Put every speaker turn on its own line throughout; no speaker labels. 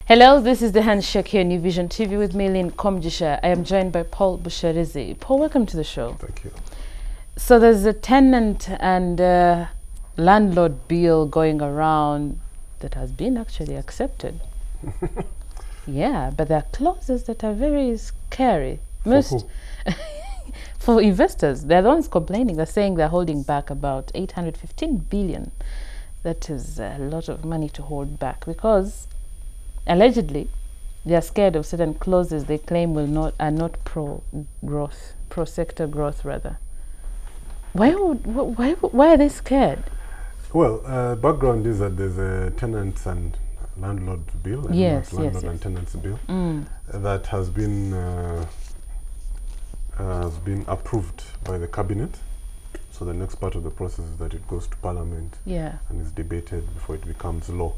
Hello, this is the Handshake here, New Vision TV with me, Lynn Komjisha. I am joined by Paul Busharizi. Paul, welcome to the show.
Thank you.
So there's a tenant and landlord bill going around that has been actually accepted. Yeah, but there are clauses that are very scary. For investors. They're the ones complaining. They're saying they're holding back about 815 billion. That is a lot of money to hold back because allegedly, they are scared of certain clauses they claim are not pro-growth, pro-sector growth rather. Why are they scared?
Well, background is that there's a tenants and landlord bill, landlord and tenancy bill, that has been approved by the cabinet. So the next part of the process is that it goes to Parliament and is debated before it becomes law.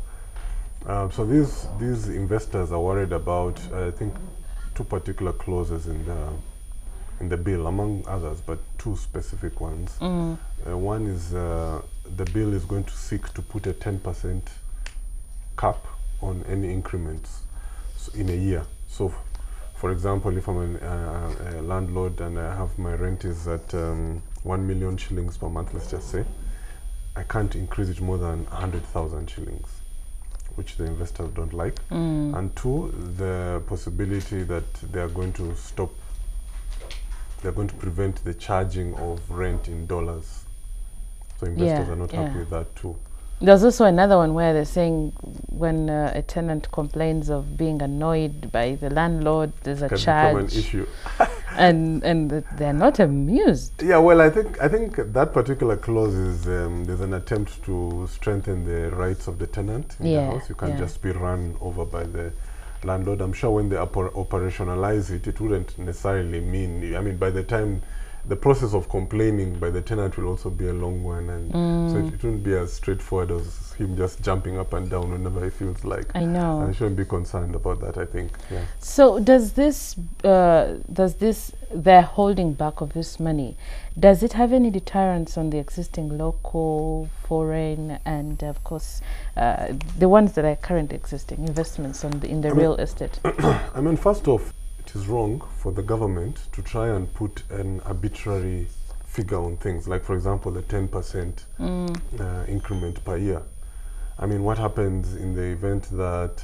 So these investors are worried about, I think, two particular clauses in the bill, among others, but two specific ones. One is the bill is going to seek to put a 10% cap on any increments in a year. So, for example, if I'm a landlord and I have my rent is at 1 million shillings per month, let's just say, I can't increase it more than 100,000 shillings. Which the investors don't like, and two, the possibility that they are going to prevent the charging of rent in dollars. So investors are not happy with that too.
There's also another one where they're saying when a tenant complains of being annoyed by the landlord, there's a charge.
Become an issue.
and they're not amused.
Yeah, well, I think that particular clause is there's an attempt to strengthen the rights of the tenant in the house. You can't just be run over by the landlord. I'm sure when they operationalize it, it wouldn't necessarily mean. I mean, by the time the process of complaining by the tenant will also be a long one, and so it wouldn't be as straightforward as him just jumping up and down whenever he feels like.
I know.
I shouldn't be concerned about that, I think. Yeah.
So does this they're holding back of this money, does it have any deterrence on the existing local, foreign, and of course the ones that are currently existing investments in the real estate?
I mean, first off, it is wrong for the government to try and put an arbitrary figure on things, like for example the 10% increment per year. I mean, what happens in the event that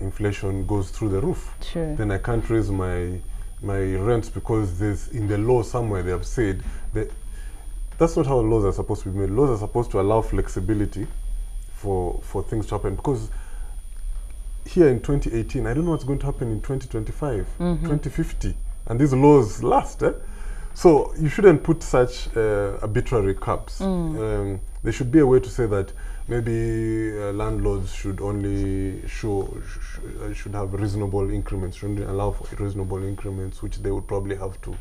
inflation goes through the roof?
Sure. Then
I can't raise my rents because there's in the law somewhere they have said that that's not how laws are supposed to be made. Laws are supposed to allow flexibility for things to happen, because here in 2018, I don't know what's going to happen in 2025, 2050, and these laws last. So you shouldn't put such arbitrary caps. There should be a way to say that maybe landlords should only should have reasonable increments, shouldn't allow for reasonable increments, which they would probably have to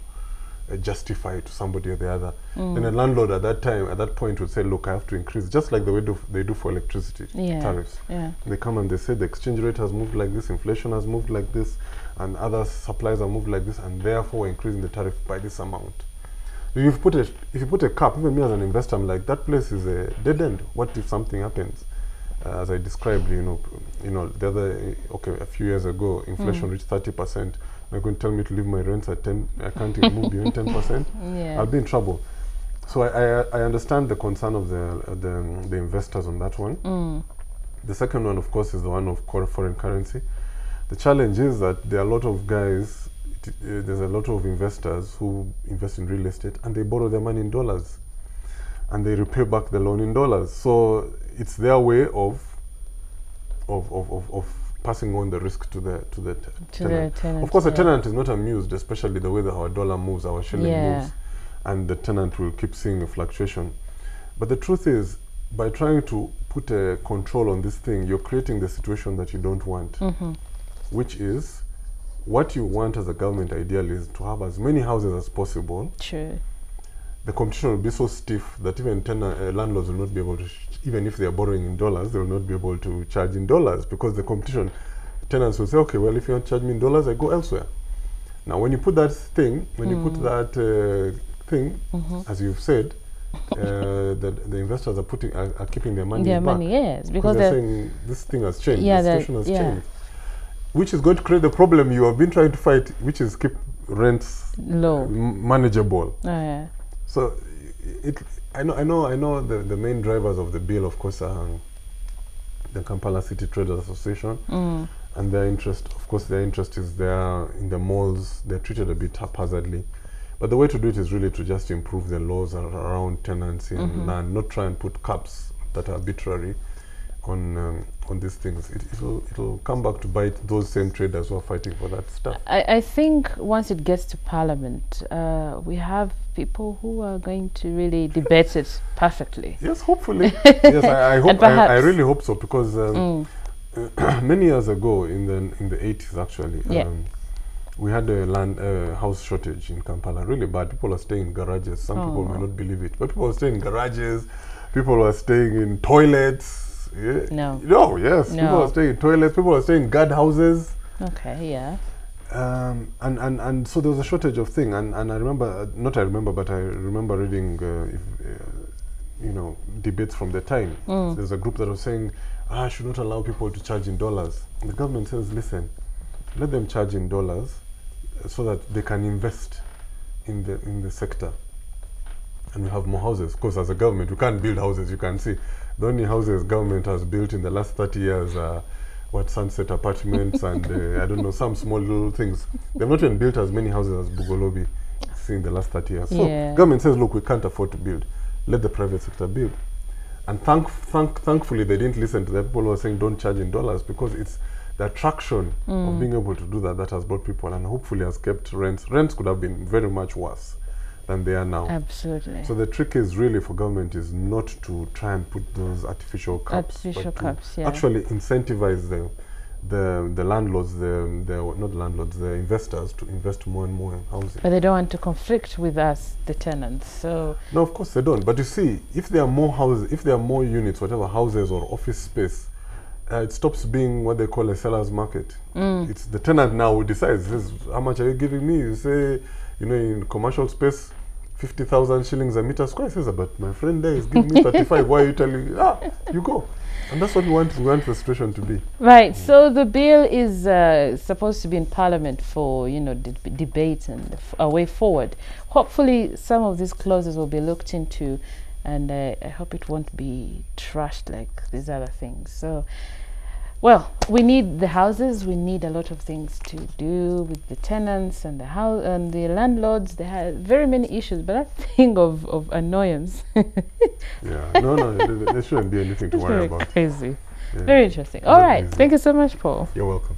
justify to somebody or the other. Then a landlord at that point would say, look, I have to increase, just like the way they do for electricity tariffs. They come and they say the exchange rate has moved like this, inflation has moved like this, and other supplies have moved like this, and therefore we're increasing the tariff by this amount. If you put a cap, even me as an investor, I'm like, that place is a dead end. What if something happens? As I described, a few years ago, inflation reached 30%. They're going to tell me to leave my rents at 10. I can't even move beyond 10%. I'll be in trouble. So I understand the concern of the investors on that one. The second one, of course, is the one of foreign currency. The challenge is that there are a lot of guys, there's a lot of investors who invest in real estate and they borrow their money in dollars and they repay back the loan in dollars. So it's their way of passing on the risk to the tenant. Of course, the tenant is not amused, especially the way that our dollar moves, our shilling moves, and the tenant will keep seeing a fluctuation. But the truth is, by trying to put a control on this thing, you're creating the situation that you don't want, which is what you want as a government ideally is to have as many houses as possible.
True.
The competition will be so stiff that even landlords will not be able to, even if they are borrowing in dollars, they will not be able to charge in dollars, because the competition, tenants will say, okay, well, if you want to charge me in dollars, I go elsewhere. Now, when you put that thing, as you've said, the investors are keeping their money back.
Yes, because
they're saying this thing has changed, the situation has changed. which is going to create the problem you have been trying to fight, which is keep rents
Low.
manageable.
Oh, yeah.
So I know the main drivers of the bill, of course, are the Kampala City Traders Association, and their interest, of course, their interest is there in the malls. They're treated a bit haphazardly, but the way to do it is really to just improve the laws around tenancy and land, not try and put caps that are arbitrary on these things. It'll come back to bite those same traders who are fighting for that stuff.
I think once it gets to Parliament, we have people who are going to really debate it perfectly.
Yes, hopefully. Yes, I hope. I really hope so, because many years ago, in the 80s actually, we had a house shortage in Kampala, really bad. People are staying in garages. Some people may not believe it, but people are staying in garages. People are staying in toilets. Yeah.
No.
Yes. No. People are staying in toilets. People are staying in guard houses.
Okay, yeah.
And so there was a shortage of thing, and I remember, but I remember reading, debates from the time. There's a group that was saying, I should not allow people to charge in dollars. And the government says, listen, let them charge in dollars so that they can invest in the sector. And we have more houses. Of course, as a government, we can't build houses. You can see the only houses government has built in the last 30 years are Sunset Apartments and I don't know, some small little things. They've not even built as many houses as Bugolobi in the last 30 years. So government says, look, we can't afford to build. Let the private sector build. And thankfully, they didn't listen to the people who are saying don't charge in dollars, because it's the attraction of being able to do that has brought people, and hopefully has kept rents. Rents could have been very much worse than they are now.
Absolutely.
So the trick is really for government is not to try and put those artificial caps, but to actually incentivize the landlords, not landlords, the investors to invest more and more in housing.
But they don't want to conflict with us, the tenants. So
no, of course they don't. But you see, if there are more houses, if there are more units, whatever, houses or office space, it stops being what they call a seller's market. It's the tenant now who decides, says, how much are you giving me? You say, in commercial space, 50,000 shillings a meter square. He says, but my friend there is giving me 35. Why are you telling me? You go. And that's what we want the situation to be.
Right. So the bill is supposed to be in Parliament for, debate and a way forward. Hopefully some of these clauses will be looked into, and I hope it won't be trashed like these other things. So, well, we need the houses. We need a lot of things to do with the tenants and the house and the landlords. They have very many issues, but that thing of annoyance.
Yeah, no, there shouldn't be anything to worry about.
Crazy.
Yeah.
Very interesting. All right. Thank you so much, Paul.
You're welcome.